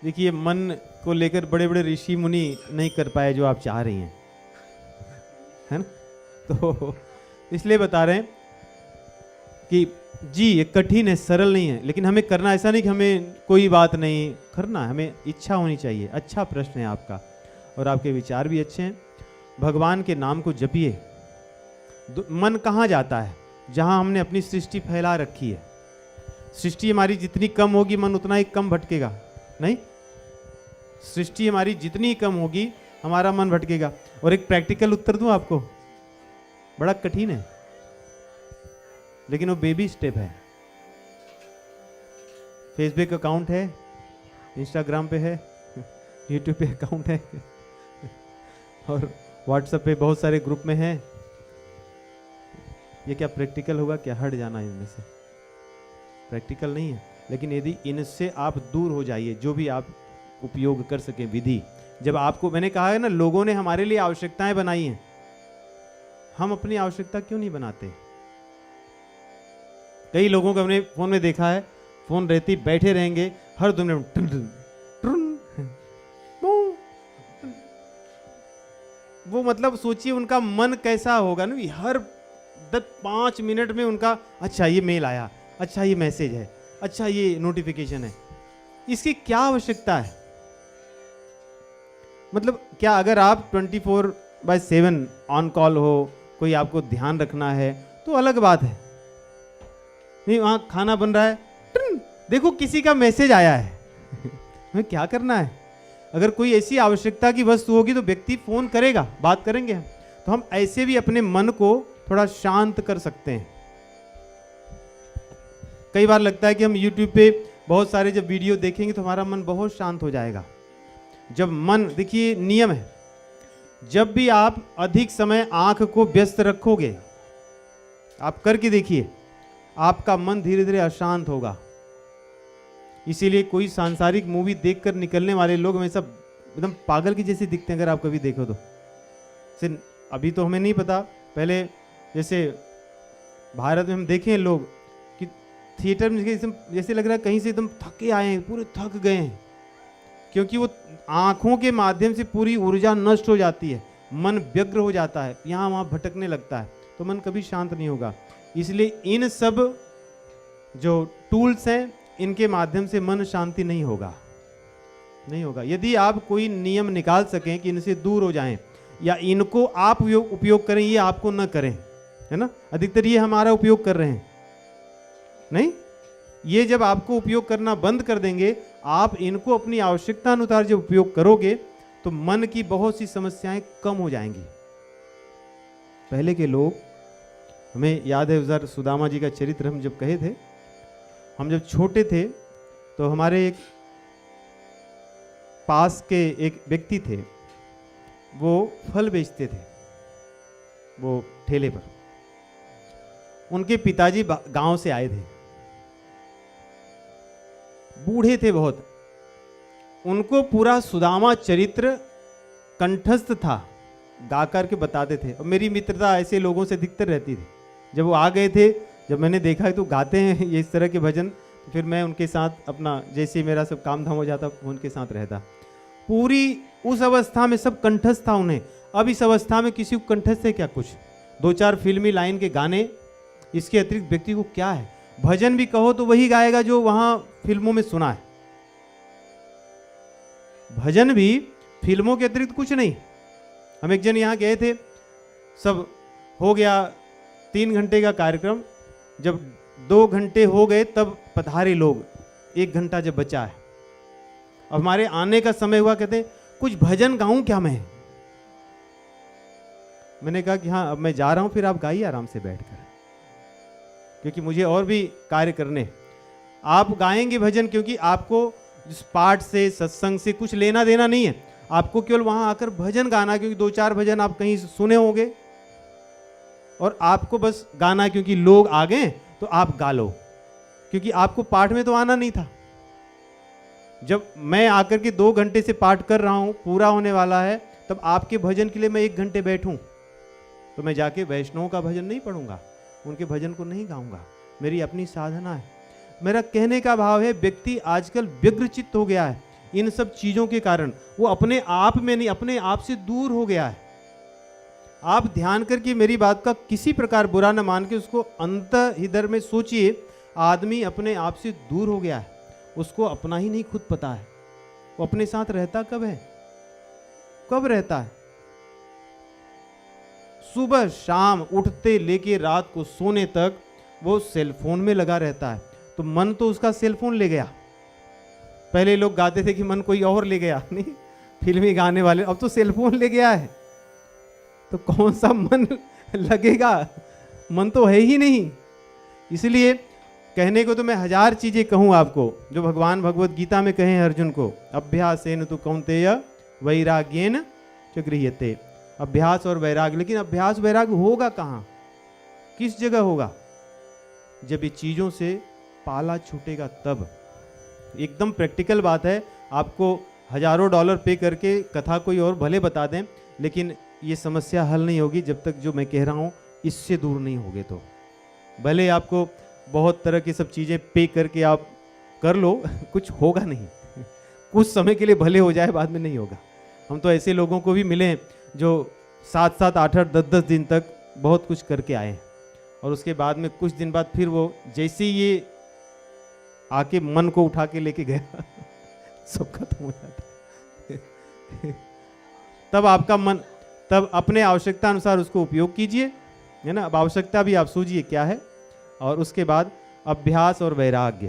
देखिए मन को लेकर बड़े बड़े ऋषि मुनि नहीं कर पाए जो आप चाह रही हैं, है ना। तो इसलिए बता रहे हैं कि जी ये कठिन है, सरल नहीं है, लेकिन हमें करना ऐसा नहीं कि हमें कोई बात नहीं करना, हमें इच्छा होनी चाहिए। अच्छा प्रश्न है आपका, और आपके विचार भी अच्छे हैं। भगवान के नाम को जपिए। मन कहाँ जाता है? जहाँ हमने अपनी सृष्टि फैला रखी है। सृष्टि हमारी जितनी कम होगी मन उतना ही कम भटकेगा, नहीं? सृष्टि हमारी जितनी कम होगी हमारा मन भटकेगा। और एक प्रैक्टिकल उत्तर दूं आपको, बड़ा कठिन है लेकिन वो बेबी स्टेप है। फेसबुक अकाउंट है, इंस्टाग्राम पे है, यूट्यूब पे अकाउंट है और व्हाट्सएप पे बहुत सारे ग्रुप में है। ये क्या प्रैक्टिकल होगा? क्या हट जाना इनमें से? प्रैक्टिकल नहीं है। लेकिन यदि इनसे आप दूर हो जाइए, जो भी आप उपयोग कर सकें विधि। जब आपको, मैंने कहा है ना, लोगों ने हमारे लिए आवश्यकताएं बनाई हैं, हम अपनी आवश्यकता क्यों नहीं बनाते? कई लोगों को हमने फोन में देखा है, फोन रहती बैठे रहेंगे हर 2 मिनट वो मतलब सोचिए उनका मन कैसा होगा ना, हर 5 मिनट में उनका अच्छा ये मेल आया, अच्छा ये मैसेज है, अच्छा ये नोटिफिकेशन है। इसकी क्या आवश्यकता है? मतलब क्या अगर आप 24/7 ऑन कॉल हो, कोई आपको ध्यान रखना है तो अलग बात है। नहीं, वहां खाना बन रहा है, देखो किसी का मैसेज आया है हमें क्या करना है? अगर कोई ऐसी आवश्यकता की वस्तु होगी तो व्यक्ति फोन करेगा, बात करेंगे हम। तो हम ऐसे भी अपने मन को थोड़ा शांत कर सकते हैं। कई बार लगता है कि हम YouTube पे बहुत सारे जब वीडियो देखेंगे तो हमारा मन बहुत शांत हो जाएगा। जब मन, देखिए नियम है, जब भी आप अधिक समय आंख को व्यस्त रखोगे, आप करके देखिए, आपका मन धीरे धीरे अशांत होगा। इसीलिए कोई सांसारिक मूवी देखकर निकलने वाले लोग हमेशा एकदम पागल की जैसे दिखते हैं। अगर आप कभी देखो तो अभी तो हमें नहीं पता, पहले जैसे भारत में हम देखें लोग कि थिएटर में जैसे लग रहा है कहीं से एकदम थके आए हैं, पूरे थक गए हैं, क्योंकि वो आंखों के माध्यम से पूरी ऊर्जा नष्ट हो जाती है, मन व्यग्र हो जाता है, यहाँ वहाँ भटकने लगता है, तो मन कभी शांत नहीं होगा। इसलिए इन सब जो टूल्स हैं इनके माध्यम से मन शांति नहीं होगा, नहीं होगा। यदि आप कोई नियम निकाल सकें कि इनसे दूर हो जाएं या इनको आप उपयोग करें, ये आपको न करें, है ना। अधिकतर ये हमारा उपयोग कर रहे हैं, नहीं, ये जब आपको उपयोग करना बंद कर देंगे, आप इनको अपनी आवश्यकता अनुसार जब उपयोग करोगे तो मन की बहुत सी समस्याएं कम हो जाएंगी। पहले के लोग, हमें याद है उधर सुदामा जी का चरित्र हम जब कहे थे, हम जब छोटे थे तो हमारे एक पास के एक व्यक्ति थे, वो फल बेचते थे, वो ठेले पर। उनके पिताजी गांव से आए थे, बूढ़े थे बहुत, उनको पूरा सुदामा चरित्र कंठस्थ था, गा करके बताते थे। और मेरी मित्रता ऐसे लोगों से अधिकतर रहती थी। जब वो आ गए थे, जब मैंने देखा तो गाते हैं ये इस तरह के भजन, तो फिर मैं उनके साथ अपना, जैसे मेरा सब काम धाम हो जाता उनके साथ रहता। पूरी उस अवस्था में सब कंठस्थ था उन्हें। अब इस अवस्था में किसी को कंठस्थ है क्या? कुछ 2-4 फिल्मी लाइन के गाने, इसके अतिरिक्त व्यक्ति को क्या है? भजन भी कहो तो वही गाएगा जो वहां फिल्मों में सुना है, भजन भी फिल्मों के अतिरिक्त कुछ नहीं। हम एक जन यहाँ गए थे, सब हो गया 3 घंटे का कार्यक्रम, जब 2 घंटे हो गए तब पधारे लोग, 1 घंटा जब बचा है, अब हमारे आने का समय हुआ, कहते कुछ भजन गाऊं क्या मैं? मैंने कहा कि हाँ अब मैं जा रहा हूं, फिर आप गाइए आराम से बैठकर, क्योंकि मुझे और भी कार्य करने। आप गाएंगे भजन क्योंकि आपको इस पाठ से, सत्संग से कुछ लेना देना नहीं है, आपको केवल वहां आकर भजन गाना, क्योंकि 2-4 भजन आप कहीं सुने होंगे और आपको बस गाना, क्योंकि लोग आ गए तो आप गा लो, क्योंकि आपको पाठ में तो आना नहीं था। जब मैं आकर के 2 घंटे से पाठ कर रहा हूं, पूरा होने वाला है, तब आपके भजन के लिए मैं 1 घंटे बैठूं, तो मैं जाके वैष्णवों का भजन नहीं पढ़ूंगा, उनके भजन को नहीं गाऊंगा। मेरी अपनी साधना है। मेरा कहने का भाव है, व्यक्ति आजकल व्यग्रचित्त हो गया है, इन सब चीज़ों के कारण वो अपने आप में नहीं, अपने आप से दूर हो गया है। आप ध्यान करके मेरी बात का किसी प्रकार बुरा न मान के उसको अंतः हृदय में सोचिए, आदमी अपने आप से दूर हो गया है, उसको अपना ही नहीं खुद पता है। वो अपने साथ रहता कब है, कब रहता है? सुबह शाम उठते लेके रात को सोने तक वो सेलफोन में लगा रहता है। तो मन तो उसका सेलफोन ले गया। पहले लोग गाते थे कि मन कोई और ले गया, नहीं फिल्मी गाने वाले, अब तो सेलफोन ले गया है। तो कौन सा मन लगेगा? मन तो है ही नहीं। इसलिए कहने को तो मैं हजार चीजें कहूं आपको, जो भगवान भगवत गीता में कहे हैं अर्जुन को, अभ्यासेन तु कौन्तेय वैराग्येन च गृह्यते। अभ्यास और वैराग्य, लेकिन अभ्यास वैराग्य होगा कहाँ, किस जगह होगा? जब ये चीजों से पाला छूटेगा तब। एकदम प्रैक्टिकल बात है। आपको हजारों डॉलर पे करके कथा कोई और भले बता दें, लेकिन ये समस्या हल नहीं होगी जब तक जो मैं कह रहा हूँ इससे दूर नहीं होगे। तो भले आपको बहुत तरह की सब चीज़ें पे करके आप कर लो, कुछ होगा नहीं। कुछ समय के लिए भले हो जाए, बाद में नहीं होगा। हम तो ऐसे लोगों को भी मिले हैं जो 7-7, 8-8, 10-10 दिन तक बहुत कुछ करके आए हैं, और उसके बाद में कुछ दिन बाद फिर वो जैसे ये आके मन को उठा के लेके गया सब खत्म हो जाता है। तब आपका मन, तब अपने आवश्यकता अनुसार उसको उपयोग कीजिए, है ना। अब आवश्यकता भी आप सूझिए क्या है, और उसके बाद अभ्यास और वैराग्य,